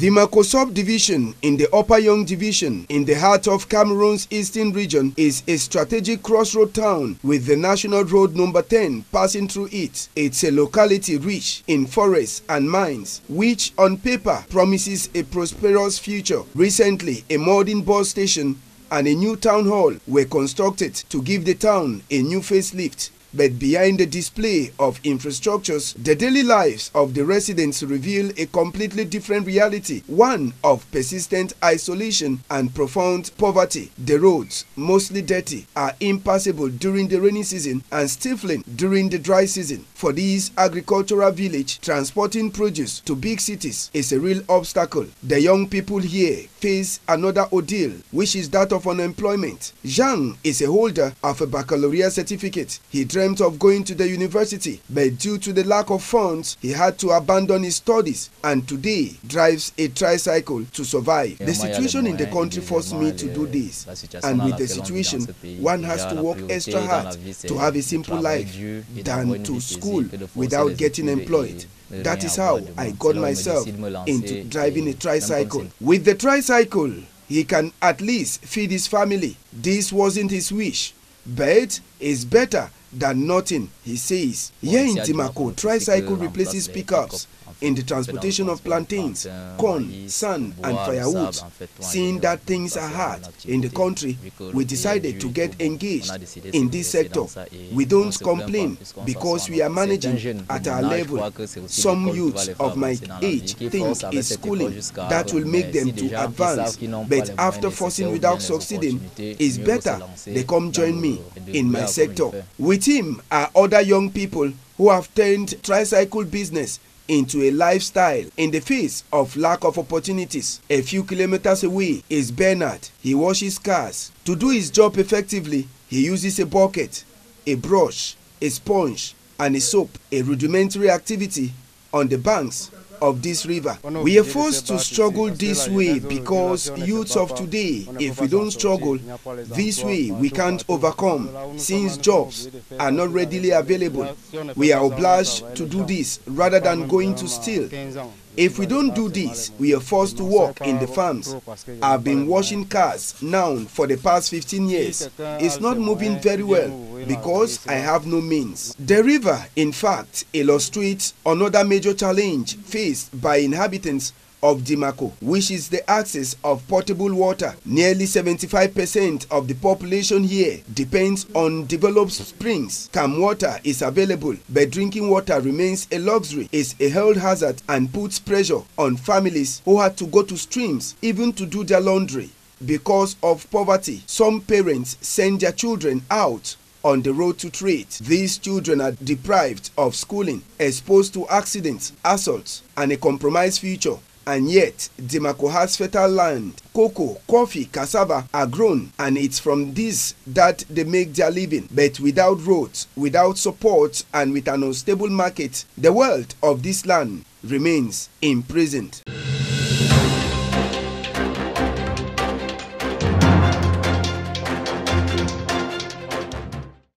Dimako subdivision in the Upper Young Division in the heart of Cameroon's eastern region is a strategic crossroad town with the national road number 10 passing through it. It's a locality rich in forests and mines, which on paper promises a prosperous future. Recently, a modern bus station and a new town hall were constructed to give the town a new facelift. But behind the display of infrastructures, the daily lives of the residents reveal a completely different reality, one of persistent isolation and profound poverty. The roads, mostly dirty, are impassable during the rainy season and stifling during the dry season. For this agricultural village, transporting produce to big cities is a real obstacle. The young people here face another ordeal, which is that of unemployment. Zhang is a holder of a baccalaureate certificate. He dreamt of going to the university, but due to the lack of funds, he had to abandon his studies and today drives a tricycle to survive. The situation in the country forced me to do this, and with the situation, one has to work extra hard to have a simple life than to school without getting employed. That is how I got myself into driving a tricycle. With the tricycle, he can at least feed his family. This wasn't his wish, but it's better than nothing, he says. Here in Dimako, tricycle replaces pickups in the transportation of plantains, corn, sand and firewood. Seeing that things are hard in the country, we decided to get engaged in this sector. We don't complain because we are managing at our level. Some youths of my age think it's schooling that will make them to advance, but after forcing without succeeding, it's better they come join me in my sector. With him are other young people who have turned tricycle business into a lifestyle in the face of lack of opportunities. A few kilometers away is Bernard. He washes cars. To do his job effectively, he uses a bucket, a brush, a sponge and a soap, a rudimentary activity on the banks of this river. We are forced to struggle this way because youths of today, if we don't struggle this way, we can't overcome. Since jobs are not readily available, we are obliged to do this rather than going to steal. If we don't do this, we are forced to work in the farms. I've been washing cars now for the past 15 years. It's not moving very well because I have no means. The river, in fact, illustrates another major challenge faced by inhabitants of Dimako, which is the access of potable water. Nearly 75% of the population here depends on developed springs. Calm water is available, but drinking water remains a luxury. It's a health hazard and puts pressure on families who had to go to streams even to do their laundry. Because of poverty, some parents send their children out on the road to trade. These children are deprived of schooling, exposed to accidents, assaults, and a compromised future. And yet, Dimako has fertile land. Cocoa, coffee, cassava are grown, and it's from this that they make their living. But without roads, without support, and with an unstable market, the wealth of this land remains imprisoned.